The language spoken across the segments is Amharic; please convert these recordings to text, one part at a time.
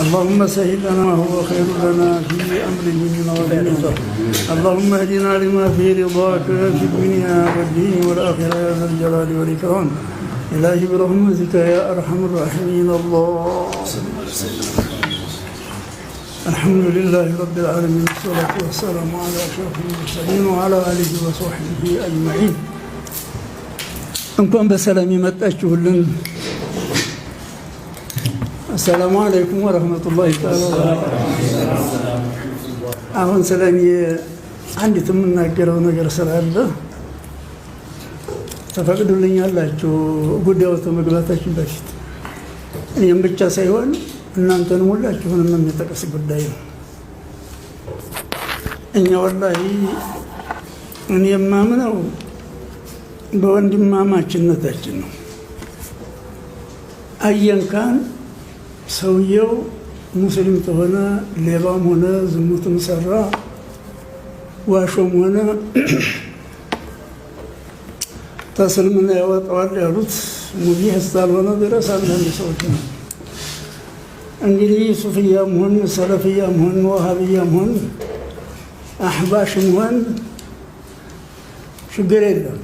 اللهم سهل لنا ما هو خير لنا في أمره من ودينا. اللهم اهدنا لما فيه رضاك في الدنيا والدين والآخرة يا ذا الجلال والإكرام. إلهي برحمتك يا أرحم الراحمين. الله الحمد لله رب العالمين، والصلاة والسلام على أشرف المرسلين وعلى آله وصحبه أجمعين. እንኳን በሰላም የመጣችሁልን። አሰላሙ አለይኩም ወረህመቱላሂ ወበረካቱህ። አሁን ስለኔ አንዲት የምናገረው ነገር ስላለ ተፈቅዱልኛላችሁ ጉዳዩ ከመግባታችን በፊት እኔም ብቻ ሳይሆን እናንተንም ሁላችሁንም የሚጠቅስ ጉዳይ ነው። እኛ ወላሂ እኔ የማምነው በወንድማማችነታችን ነው። አየንካን ሰውየው ሙስሊም ተሆነ ሌባም ሆነ ዝሙትም ሰራ ዋሾም ሆነ ተስልምና ያወጣዋል ያሉት ሙቢህ እስካልሆነ ድረስ አንዳንድ ሰዎች ነው። እንግዲህ ሱፍያም ሆን ሰለፍያም ሆን ወሃብያም ሆን አሕባሽም ሆን ችግር የለም።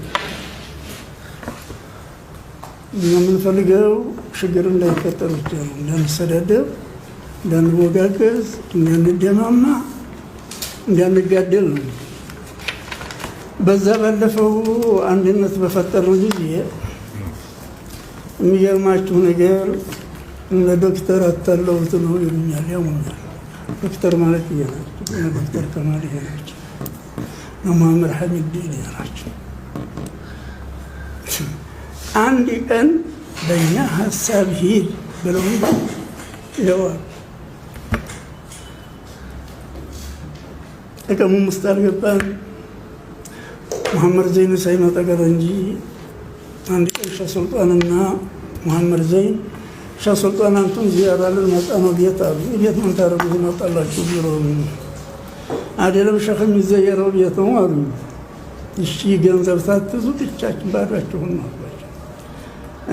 የምንፈልገው ችግር እንዳይፈጠር ብቻ ነው። እንዳንሰዳደብ፣ እንዳንወጋገዝ፣ እንዳንደማማ፣ እንዳንጋደል ነው። በዛ ባለፈው አንድነት በፈጠረው ጊዜ የሚገርማችሁ ነገር እነ ዶክተር አታለውት ነው ይሉኛል፣ ያሙኛል። ዶክተር ማለት ይሄ ናቸው። እነ ዶክተር ከማል ይሄ ናቸው። መሐመድ ሐሚድዲን ይሄ ናቸው። አንድ ቀን በእኛ ሀሳብ ሂድ ብለው ይለዋል። ጥቅሙም ውስጥ አልገባን። መሐመድ ዘይን ሳይመጣ ቀረ እንጂ አንድ ቀን ሻህ ሱልጣንና መሐመድ ዘይን ሻህ ሱልጣን አንቱን ዚያራ ልንመጣ ነው ቤት አሉ። ቤት ምን ታደርጉ ትመጣላችሁ? ቢሮ አይደለም ሸኽ የሚዘየረው ቤት ነው አሉ። እሺ ገንዘብ ሳትዙ ብቻችን ባዷችሁን ነው።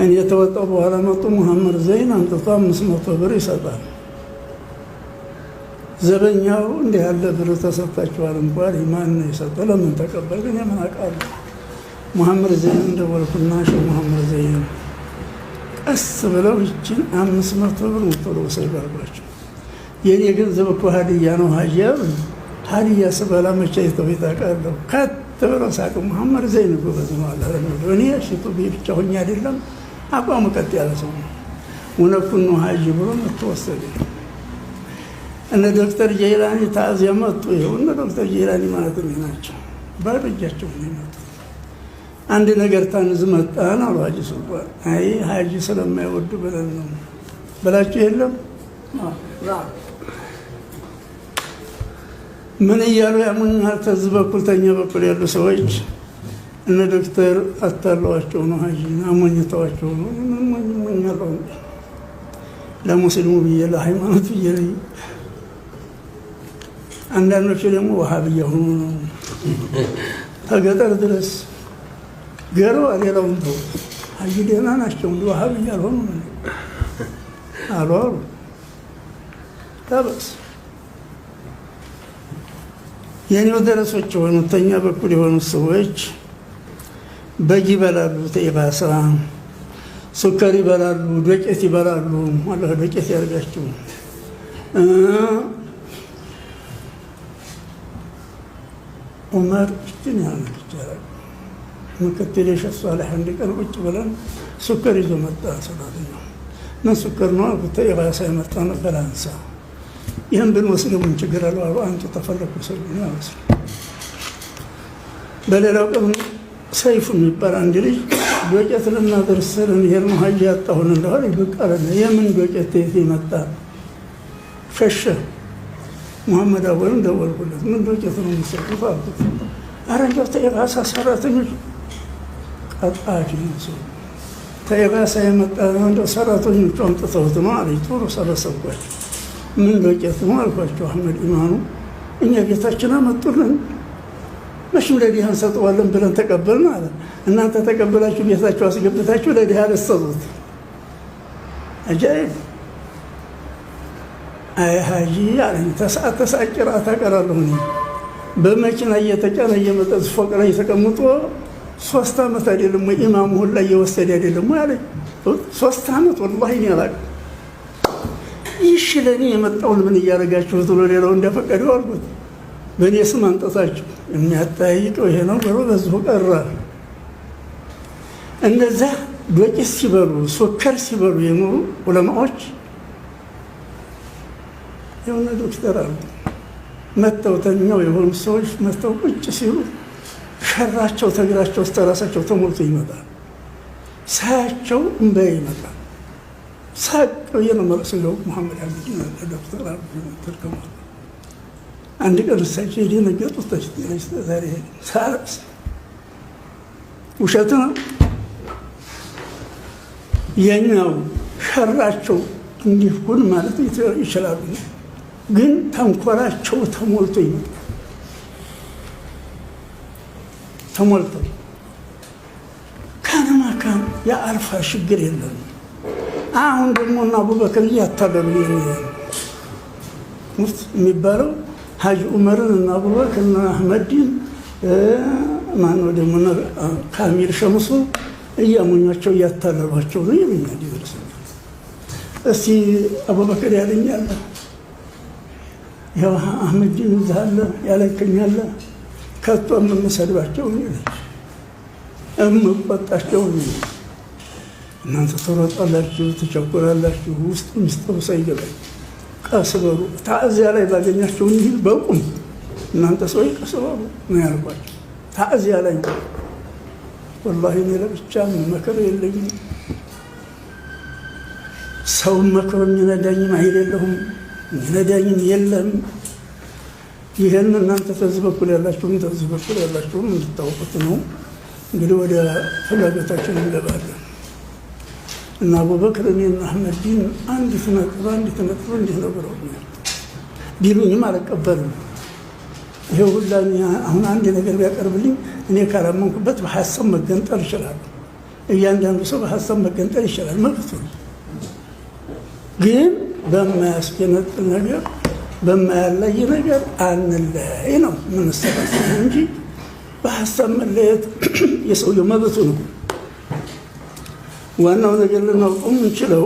እኔ የተወጣው በኋላ መጡ። መሐመድ ዘይን አንጥቶ 500 ብር ይሰጣል። ዘበኛው እንዲህ ያለ ብር ተሰጥቷቸዋል እንኳን ማን ነው የሰጠው? ለምን ተቀበል? ግን ምን አውቃለሁ። መሐመድ ዘይን እንደወልኩና ሸህ መሐመድ ዘይን ቀስ ብለው ይችን 500 ብር ወጥቶ ሰይባባቸው። የኔ ገንዘብ እኮ ሀዲያ ነው ሀጂያብ ሀዲያ ስበላ መቼ ይተው ይታቃለሁ ከት ብለው ሳቅ። መሐመድ ዘይን ጎበዝ ነው አለ። እኔ ሽቱ ብቻ ሆኜ አይደለም አቋሙ ቀጥ ያለ ሰው ነው። እውነቱን ነው ሀጂ ብሎ ተወሰደ። እነ ዶክተር ጀይላኒ ታዚያ መጡ። ይኸው እነ ዶክተር ጀይላኒ ማለት ነው ናቸው። ባዶ እጃቸው ነው የመጡት። አንድ ነገር ታንዝ መጣን አሉ ሀጂ ሱልጣን። አይ ሀጂ ስለማይወዱ ብለን ነው በላችሁ። የለም ምን እያሉ ያሙኛል። ተዚህ በኩል ተኛ በኩል ያሉ ሰዎች እነ ዶክተር አታለዋቸው ነው ሀጂን አሞኝተዋቸው ነው። ሞኛለው ለሙስሊሙ ብዬ ለሃይማኖት ብዬ ላይ አንዳንዶቹ ደግሞ ወሃብያ ሆኑ ነው ከገጠር ድረስ ገረው ሌላውን ተው ሀጂ ደህና ናቸው እንዲ ወሃብያ አልሆኑ አሉ አሉ ታበስ የኔው ደረሶች የሆኑ ተኛ በኩል የሆኑ ሰዎች በግ ይበላሉ፣ ተይባሳ ሱከር ይበላሉ፣ ዶቄት ይበላሉ። አላህ ዶቄት ያርጋቸው። ዑመር እችን ያመል ይቻላል። ምክትል ሸህ ሷሊህ አንድ ቀን ቁጭ ብለን ሱከር ይዞ መጣ። ሰላተኛው ምን ሱከር ነው አልኩት። ተይባሳ የመጣ ነው ፈላንሳ። ይህን ብንወስድ ምን ችግር አለው? አንቱ ተፈለኩ ሰው ነው ያወስድ። በሌላው ቀን ሰይፉ የሚባል አንድ ልጅ ዶቄት ልናደርስልን ይሄን ነው ሀጂ ያጣሁን እንደሆነ ይበቃል። የምን ዶቄት የት ይመጣ? ሸሸ። መሐመድ አወልን ደወልኩለት። ምን ዶቄት ነው የሚሰጡት አልኩት። ኧረ እንደው ተይባሳ ሰራተኞች ቀጣፊ ነው ተይባሳ የመጣ ነው እንደው ሰራተኞቹ አምጥተውት ነው አለኝ። ቶሎ ሰበሰብኳቸው። ምን ዶቄት ነው አልኳቸው። አህመድ ኢማኑ እኛ ቤታችን አመጡልን መሽም ለዲህ እንሰጠዋለን ብለን ተቀበልን አለ። እናንተ ተቀበላችሁ ቤታችሁ አስገብታችሁ ለዲህ አልሰጡት። አጃኢብ አይ ሀጂ አለኝ። ተሰዓት ቂራአት አቀራለሁ እኔ በመኪና እየተጫነ እየመጣ ፎቅ ላይ ተቀምጦ 3 ዓመት አይደለም ወይ ኢማሙ ሁላ እየወሰደ አይደለም ወይ አለኝ። 3 ዓመት ወላሂ እኔ አላውቅም። ይሽ ለእኔ የመጣውን ምን እያደረጋችሁት ብሎ ሌላው እንደፈቀደው አልኩት። በእኔ ስም አንጠታችሁ የሚያጠያይቀው ይሄ ነው ብሎ በዚሁ ቀረ። እነዛ ዶቄት ሲበሉ ሱከር ሲበሉ የኖሩ ዑለማዎች የሆነ ዶክተር አሉ መተው ተኛው የሆኑ ሰዎች መተው ቁጭ ሲሉ ሸራቸው ተግራቸው እስከ ራሳቸው ተሞልቶ ይመጣል። ሳያቸው እንበያ ይመጣል። ሳቀው የነመረስ ነው መሐመድ አብዲን ዶክተር ተርከማ አንድ ቀን እሳቸው የደነገጡት ዛሬ ሳለቅስ ውሸት ነው የኛው ሸራቸው እንዲሁን ማለት ይችላሉ፣ ግን ተንኮላቸው ተሞልቶ ይመጣል። ተሞልቶ ካነማካን የአልፋ ችግር የለም። አሁን ደግሞ እና አቡበክር እያታለሉ ሙፍት የሚባለው ሀጂ ዑመርን እና አቡበክር እና አህመድን ማነው ደግሞ ካሚል ሸምሱ እያሞኛቸው እያታለሏቸው ነው ይሉኛል። ይደርሳል እስቲ አቡበክር ያለኛለ ያው አህመድን እዛለ ያለከኛለ ከቶ የምንሰድባቸው ነው እምቆጣቸው ነው። እናንተ ተሮጣላችሁ ትቸኩላላችሁ፣ ውስጥ ምስጥሩ ሳይገባኝ ቀስ በሉ። ታእዚያ ላይ ባገኛቸው እንዲህ በቁም እናንተ ሰዎች ቀስ በሉ ነው ያልኳቸው። ታእዚያ ላይ ወላሂ እኔ ለብቻ መከር የለኝም፣ ሰውን መክሮ የሚነዳኝም አይደለሁም፣ የሚነዳኝም የለም። ይህን እናንተ ተዚህ በኩል ያላችሁም ተዚህ በኩል ያላችሁም እንድታውቁት ነው። እንግዲህ ወደ ፍላጎታችን እንገባለን እና አቡበክር እኔና አህመድን አንዲት ነጥብ እንዲህ ነው ብለውኛል። ቢሉኝም አልቀበልም። ይሄ ሁላ አሁን አንድ ነገር ቢያቀርብልኝ እኔ ካላመንኩበት በሀሳብ መገንጠል ይችላል። እያንዳንዱ ሰው በሀሳብ መገንጠል ይችላል፣ መብቱ ነው። ግን በማያስገነጥል ነገር በማያለይ ነገር አንለያይ ነው የምንሰባሰበው እንጂ በሀሳብ መለየት የሰውየው መብቱ ነው። ዋናው ነገር ልናውቀው የምንችለው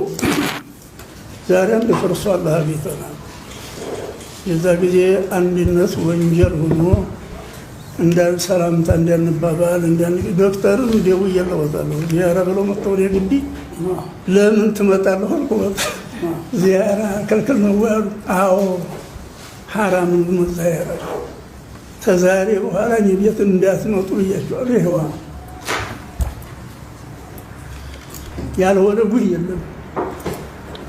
ዛሬ አንድ ፈርሶ አላህ ቤተናል። የዛ ጊዜ አንድነት ወንጀል ሆኖ እንዳን ሰላምታ እንዳንባባል ዶክተርን ደውዬለታለሁ። ዚያራ ብለው መጥተው ወደ ግቢ ለምን ትመጣለህ አልኩት። ዚያራ ክልክል ነው ያሉ። አዎ ሐራም ነው ዚያራ፣ ከዛሬ በኋላ እኔ ቤት እንዳትመጡ ብያቸዋለሁ። ይኸዋ ያልሆነ ጉድ የለም።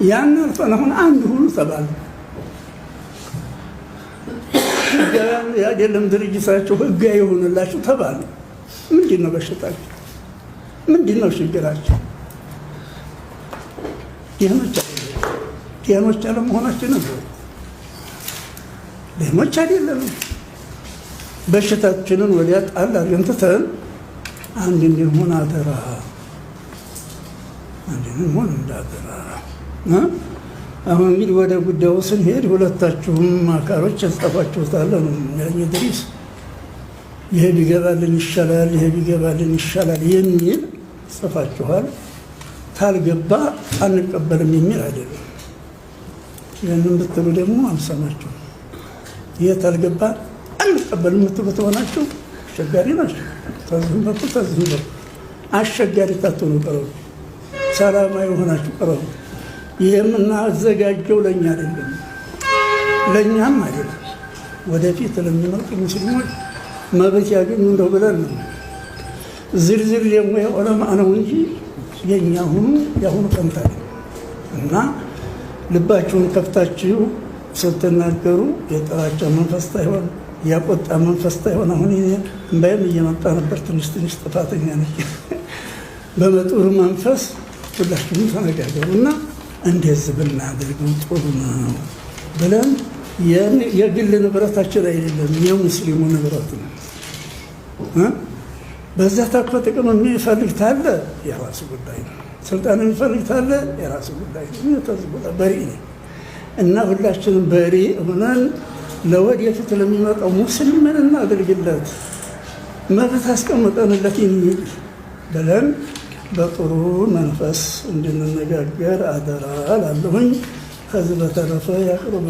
ያን አልፈን አሁን አንድ ሁሉ ተባለ። አይደለም ድርጅታቸው ህጋዊ የሆነላችሁ ተባለ። ምንድን ነው በሽታቸው? ምንድን ነው ችግራቸው? ዲያኖች አለመሆናችን ነው። ዲያኖች አይደለም። በሽታችንን ወዲያ ጣል አድርገን ትተን አንድ እንድንሆን አደራ፣ አንድ እንድንሆን እንዳደራ። አሁን እንግዲህ ወደ ጉዳዩ ስንሄድ ሁለታችሁም አካሎች ያጻፋችሁታል ነው ያኝ ድሪስ ይሄ ቢገባልን ይሻላል፣ ይሄ ቢገባልን ይሻላል የሚል ጽፋችኋል። ታልገባ አንቀበልም የሚል አይደለም። ያንን ብትሉ ደግሞ አልሰማችሁም። ይሄ ታልገባ አንቀበልም የምትሉት ሆናችሁ አስቸጋሪ ናቸው። ተዝም በኩል አስቸጋሪ ታትሆኑ ቀረቡ፣ ሰላማዊ ሆናችሁ ቀረቡ። የምናዘጋጀው ለእኛ አይደለም፣ ለእኛም አይደለም፣ ወደፊት ለሚመጡ ሙስሊሞች መብት ያገኙ እንደው ብለን ነው። ዝርዝር ደግሞ የዑለማ ነው እንጂ የእኛ ሁኑ ያሁኑ ቀንታ እና ልባችሁን ከፍታችሁ ስትናገሩ የጥላቻ መንፈስ ታይሆን ያቆጣ መንፈስ ታይሆን። አሁን እምባይም እየመጣ ነበር። ትንሽ ጥፋተኛ ነች። በመጡር መንፈስ ሁላችሁም ተነጋገሩ እና እንደዚህ ብናደርገው ጥሩ ነው ብለን የግል ንብረታችን አይደለም፣ የሙስሊሙ ንብረት ነው። በዛ ታኮ ጥቅም የሚፈልግ ታለ የራሱ ጉዳይ ነው። ስልጣን የሚፈልግ ታለ የራሱ ጉዳይ ነው። ተዝቦታ በሪ እና ሁላችንም በሪ ሆነን ለወደፊት ለሚመጣው ሙስሊምን እናድርግለት፣ መብት አስቀምጠንለት የሚል ብለን በጥሩ መንፈስ እንድንነጋገር አደራ እላለሁኝ። ከዚህ በተረፈ ያቅርብ